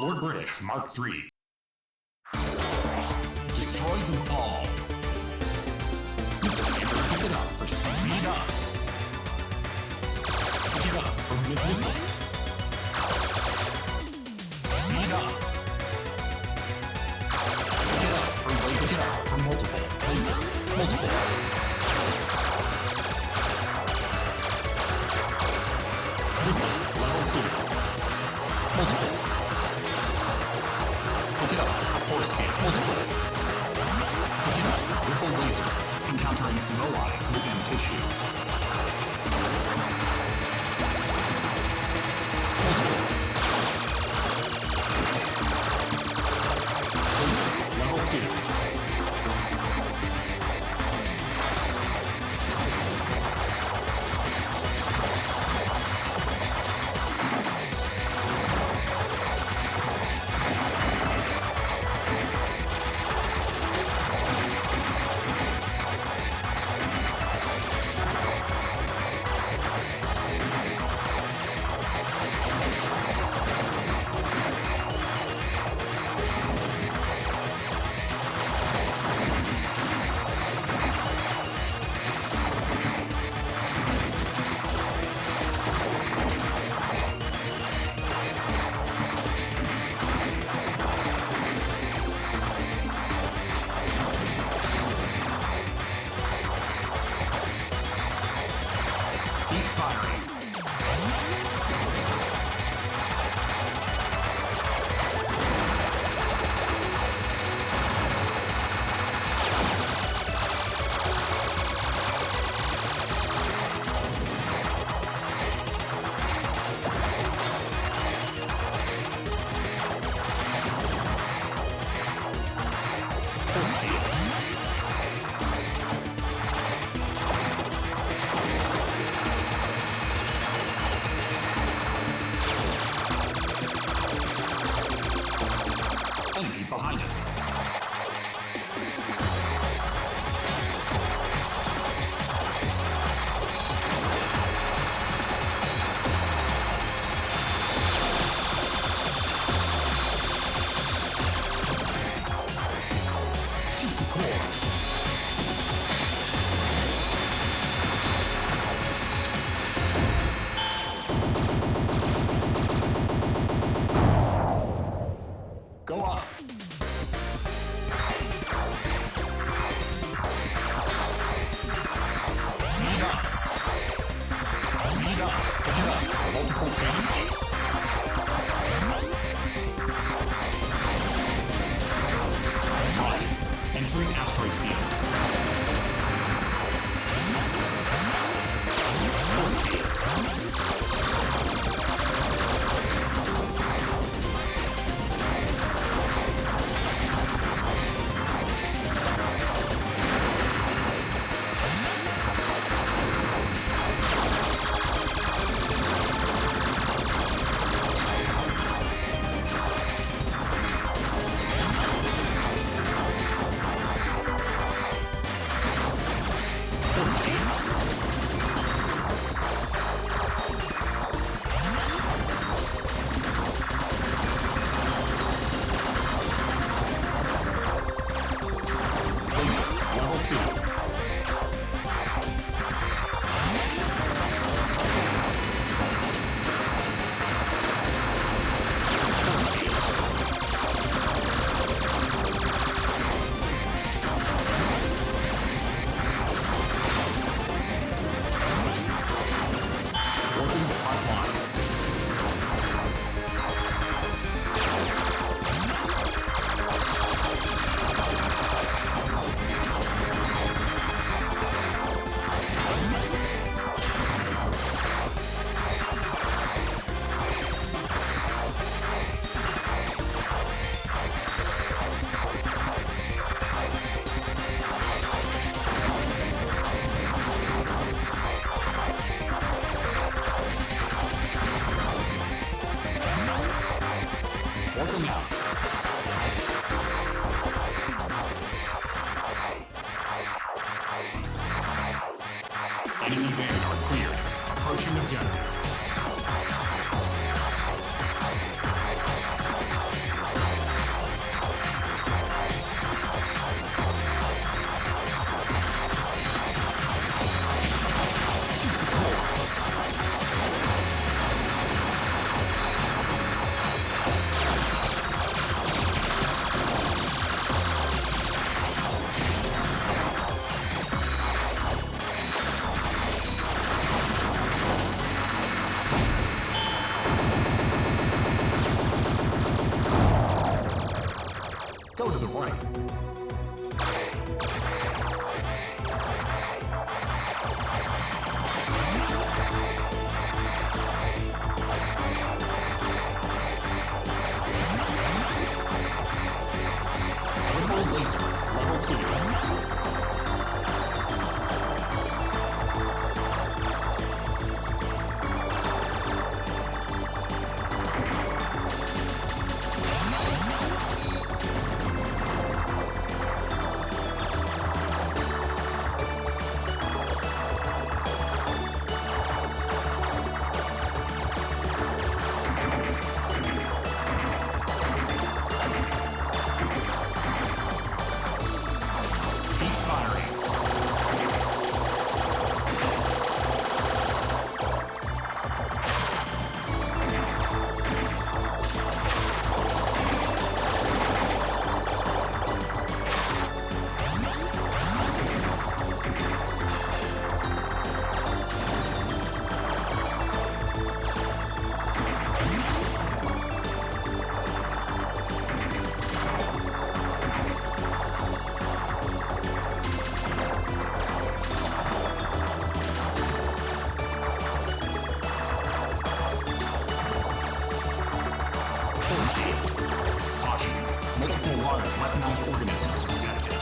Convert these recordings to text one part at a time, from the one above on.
Lord British Mark III. Destroy them all. Disaster, pick it up for speed up. Pick it up for missile. Speed up. Pick it up for multiple. Laser. Multiple. Missile. Level 2. Multiple. Pick it up. Force field. Multiple. Pick it up. Ripple laser. Encountering Moai within tissue. Multiple. Laser. Level 2. Deep firing. Force field. Enemy behind us. Shoot the core. Go up. Speed up. Speed up. Pick it up. Multiple change. Caution. Entering asteroid field. Force field. Force field. Laser. Level 2. Force field. Working the pipeline. Working out. Enemy Vanguard cleared. Approaching objective. Warning. Airborne laser, level 2. Deep firing. Full speed. Caution. Multiple large weaponized organisms detected.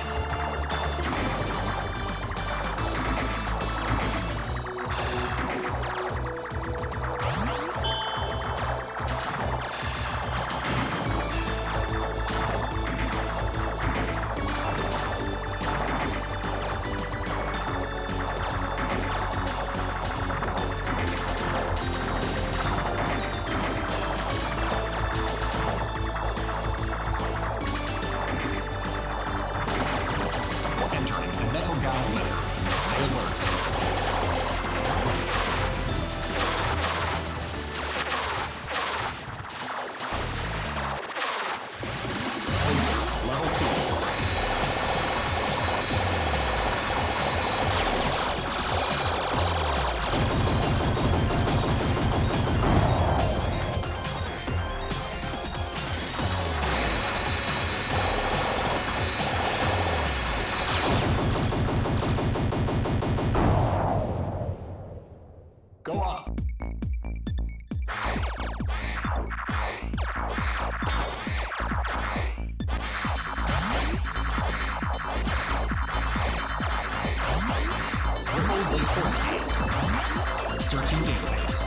Entering the metal guy layer. Stay alert. Laser, level 2. Go up. Airborne blade full speed. Searching database.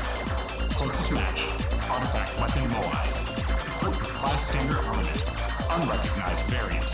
Closest match. Artifact weapon Moai. Equipped with class standard armament. Unrecognized variant.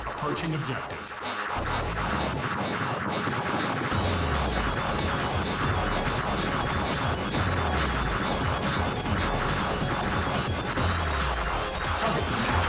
Approaching objective. Target now.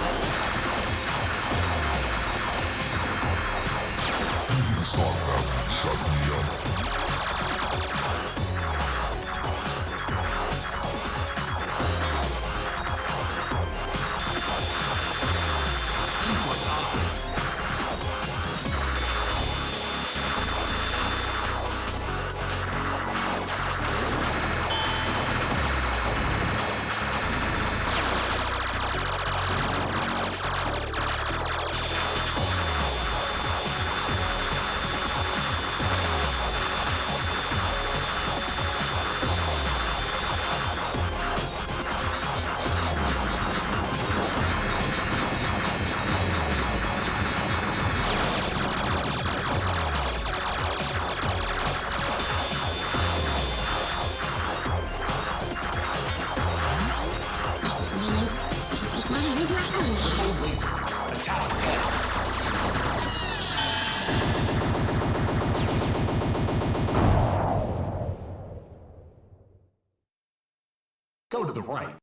Go to the right.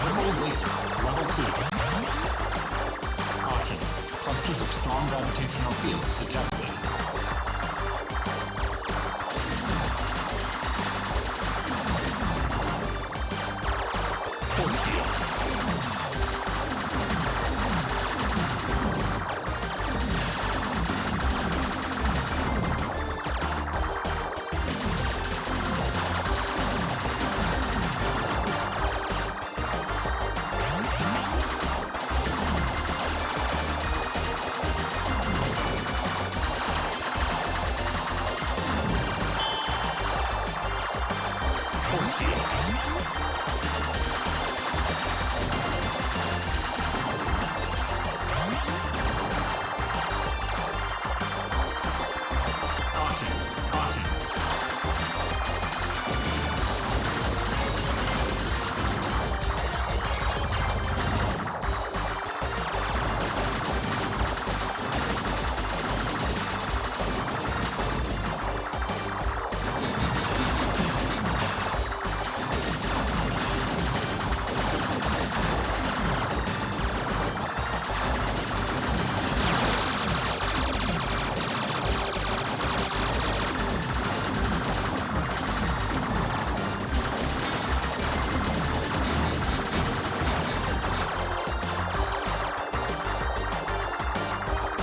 Thermal laser, level 2. Caution, clusters of strong gravitational fields detected. Force field. Force field. Caution, caution.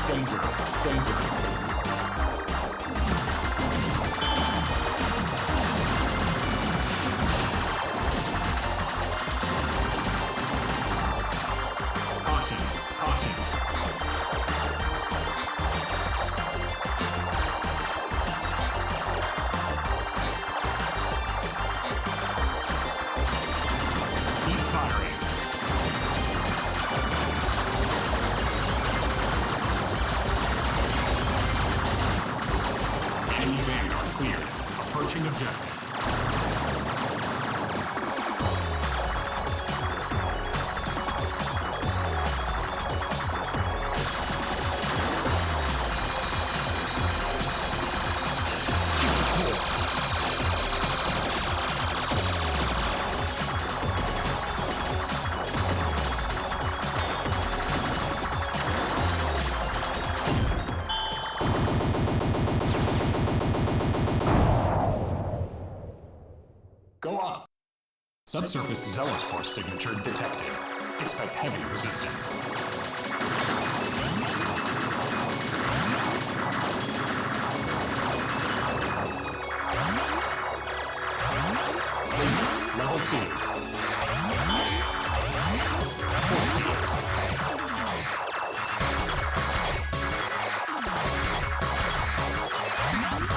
Danger, danger. Caution, caution. Keep firing. Enemy Vanguard cleared. Approaching objective. Shoot the core. Go up. Subsurface Zealous Force signature detected. Expect heavy resistance. Laser, level 2. Force field.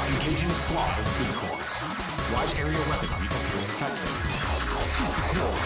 Engaging a squad of big cores. Wide area weaponry appears effective. Shoot the core.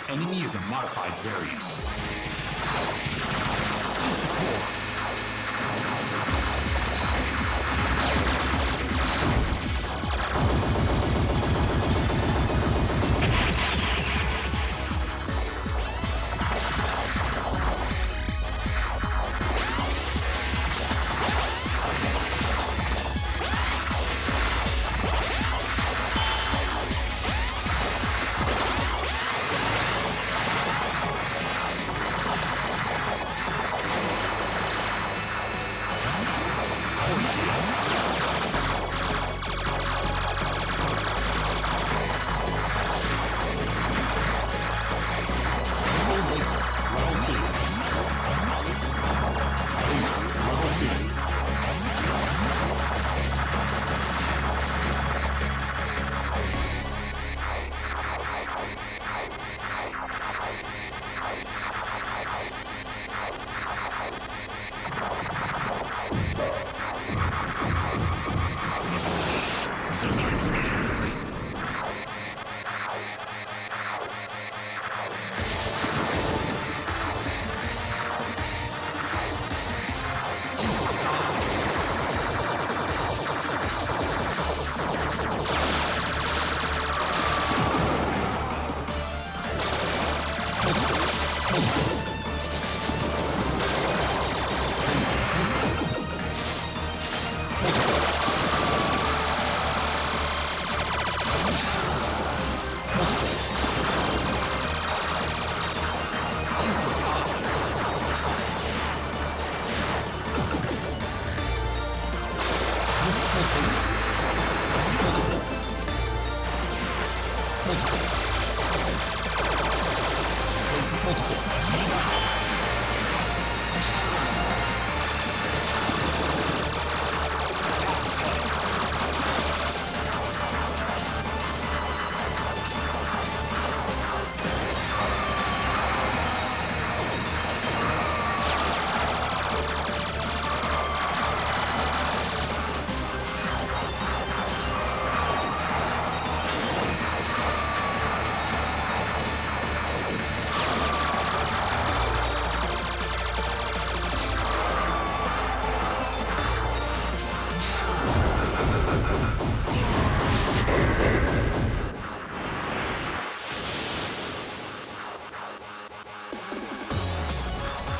Enemy is a modified variant. Shoot the core.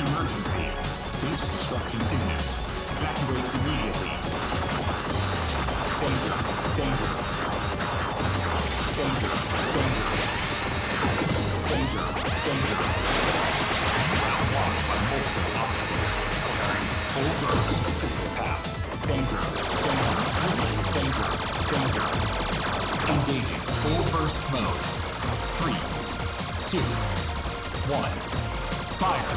Emergency. Base destruction imminent. Evacuate immediately. Danger. Danger. Danger. Danger. Danger. Danger. Blocked by multiple obstacles. Full burst. Physical path. Danger. Danger. Danger. Danger. Engaging. Full burst mode. 3, 2, 1. Fire!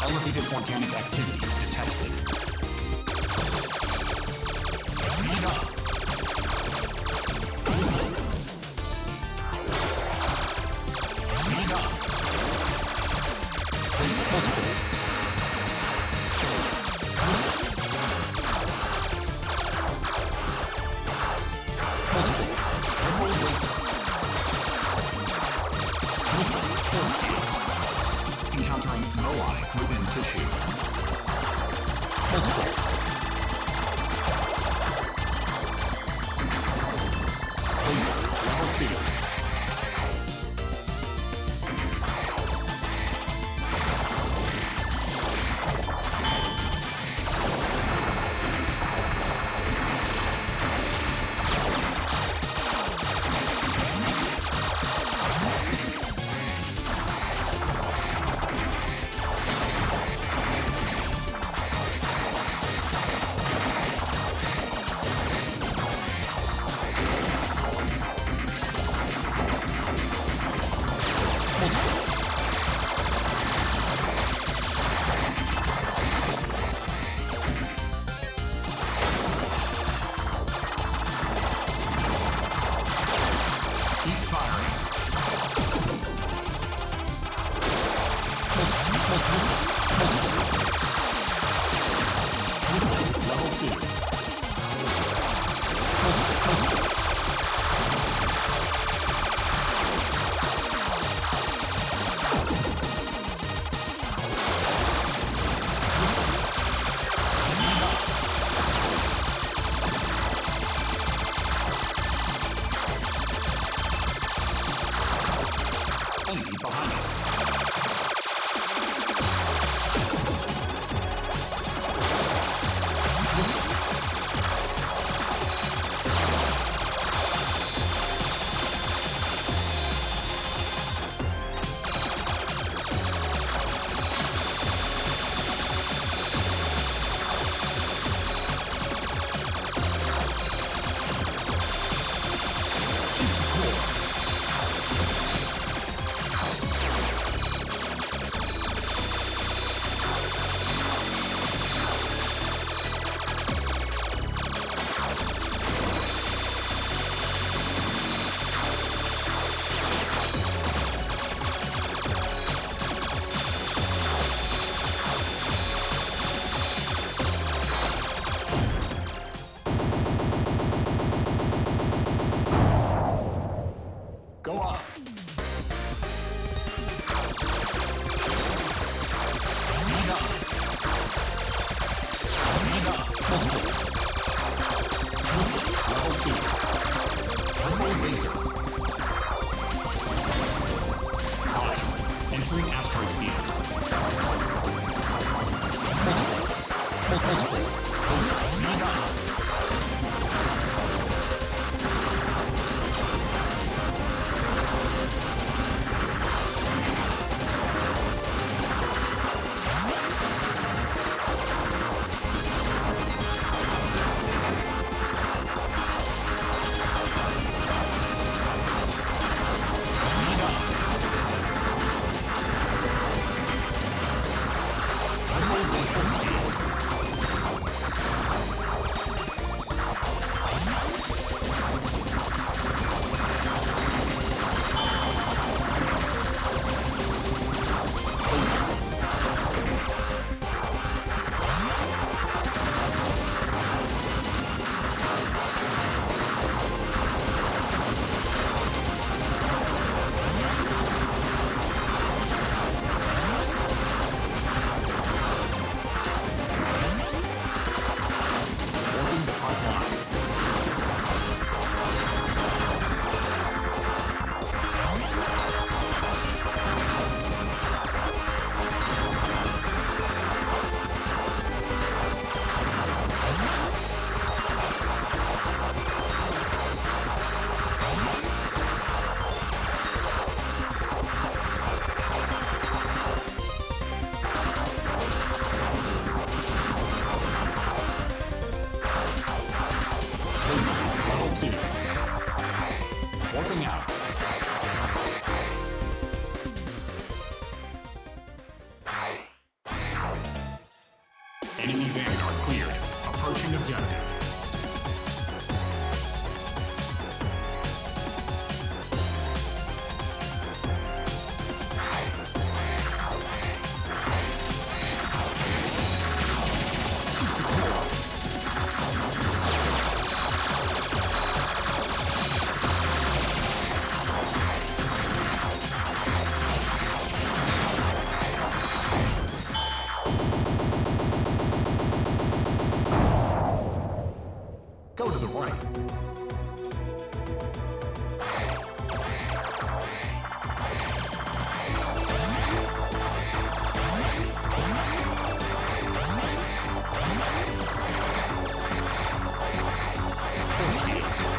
Elevated organic activity detected. Speed up. Listen. Speed up. Place multiple. Listen. Multiple. Emerald laser. Listen. Full speed. Encountering Moai within tissue. Multiple. Laser, level 2. Enemy behind us. Listen. Multiple. Missile. Level 2. Runway laser. Caution. Entering asteroid field. Multiple. Laser. Speed up. Warping out. Enemy Vanguard cleared. Approaching objective. Go to the right. Force field.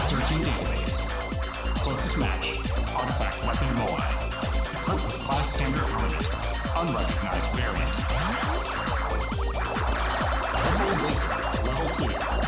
Searching database. Closest match. Artifact weapon Moai. Equipped with class standard armament. Unrecognized variant. Emerald laser. Level 2.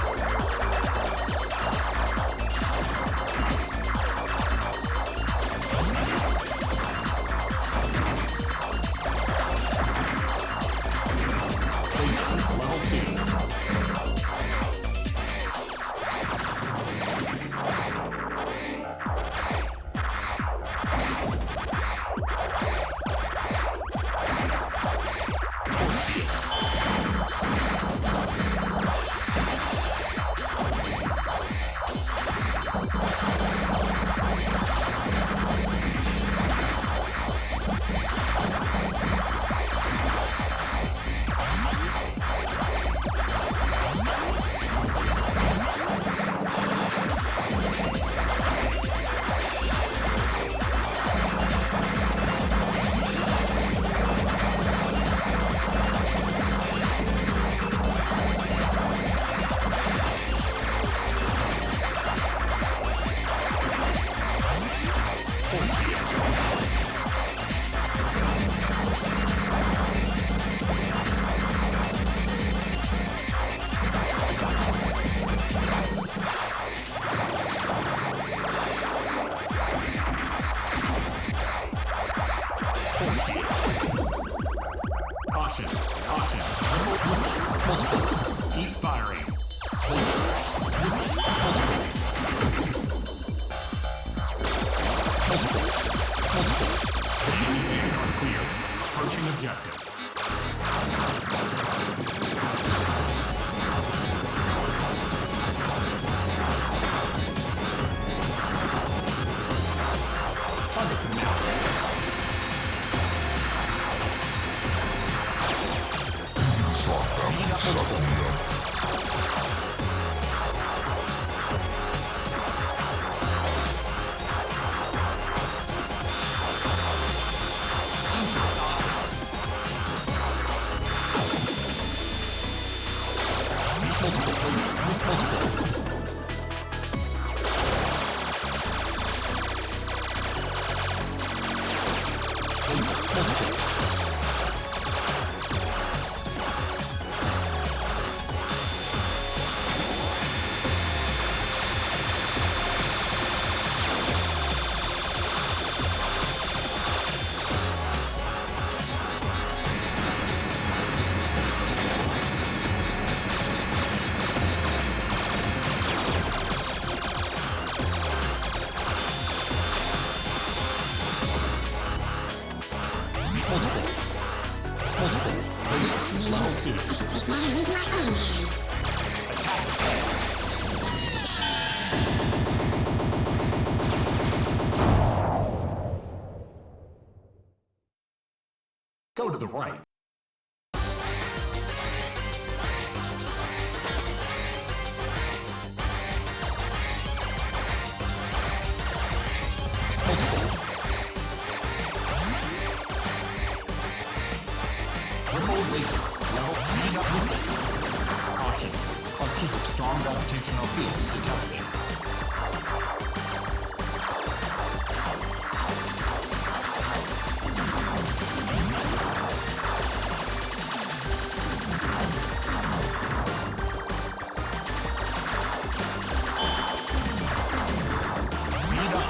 Caution, caution. Missile, multiple. Deep firing. Laser, missile, multiple. The enemy are clear. Approaching objective. Target them now. Speed up multiple. Multiple, please. Miss multiple. Please, multiple. Level 2. Go to the right. Remote laser. Level speed up missile. Caution. Clusters of strong gravitational fields detected. Speed up.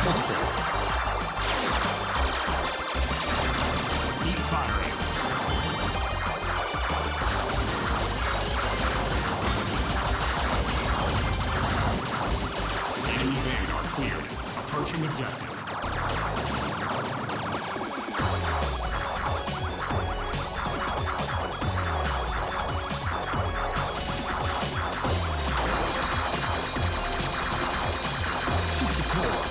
Keep firing. Enemy Vanguard cleared. Approaching objective. Shoot the core.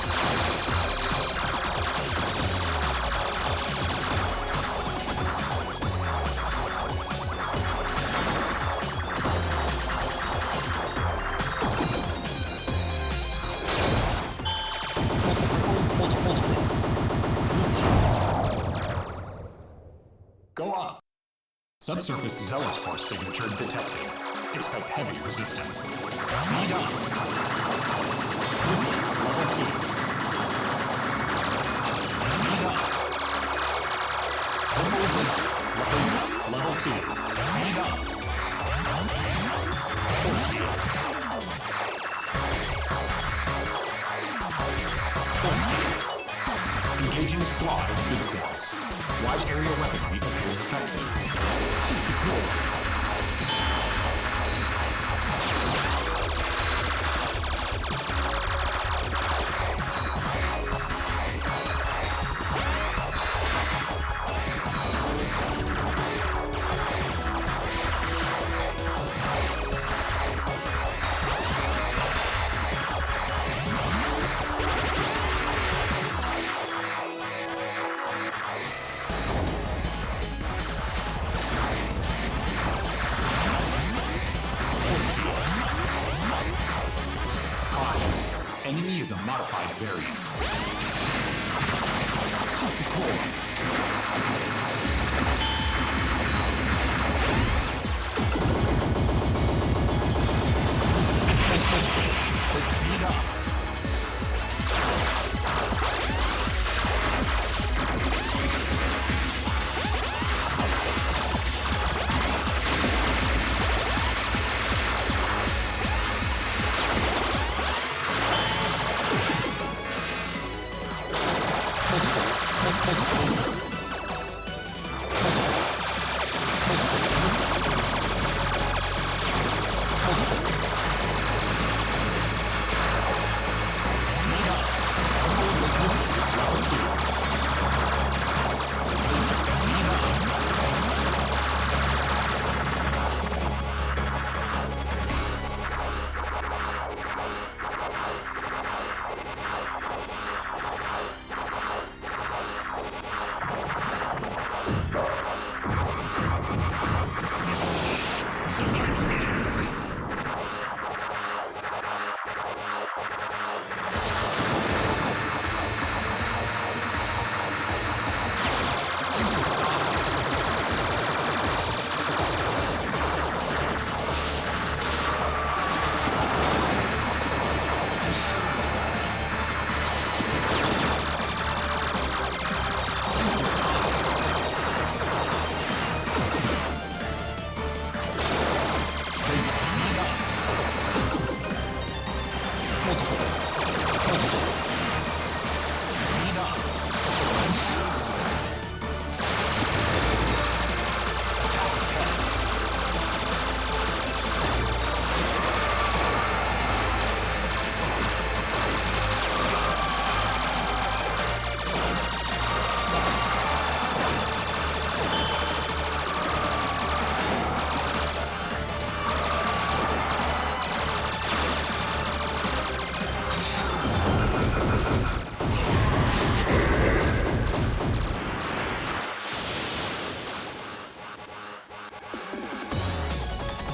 Go up. Subsurface Zealous Force signature detected. Expect heavy resistance. Speed up. Missile level 2. Speed up. Orbital laser level 2. Speed up. Force field. Force field. Engaging a squad of unicorns. Wide area weaponry appears effective. Shoot the core. Enemy is a modified variant. Shoot the core. Let's speed up.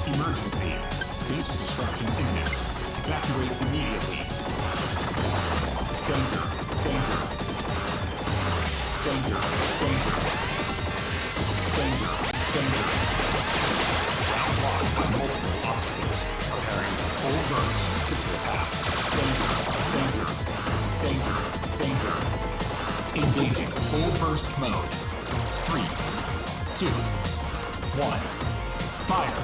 Emergency. Base destruction imminent. Evacuate immediately. Danger. Danger. Danger. Danger. Danger. Danger. Outlaw by multiple obstacles. Preparing full burst to clear path. Danger. Danger. Danger. Danger. Engaging full burst mode. 3, 2, 1. Fire.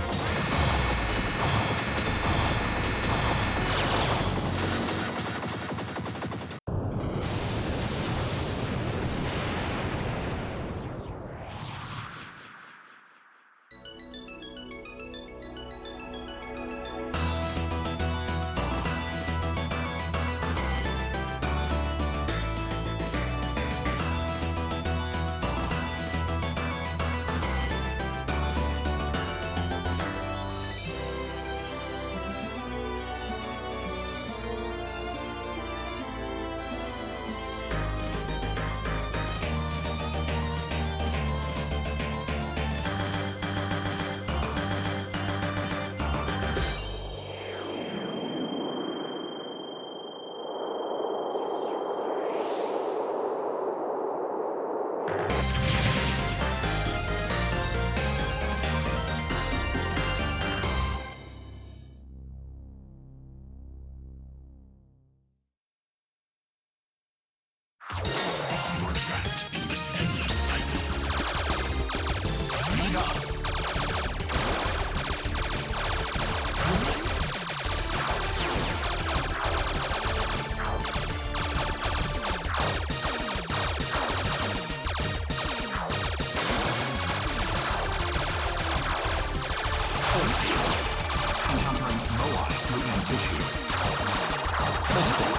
Critical.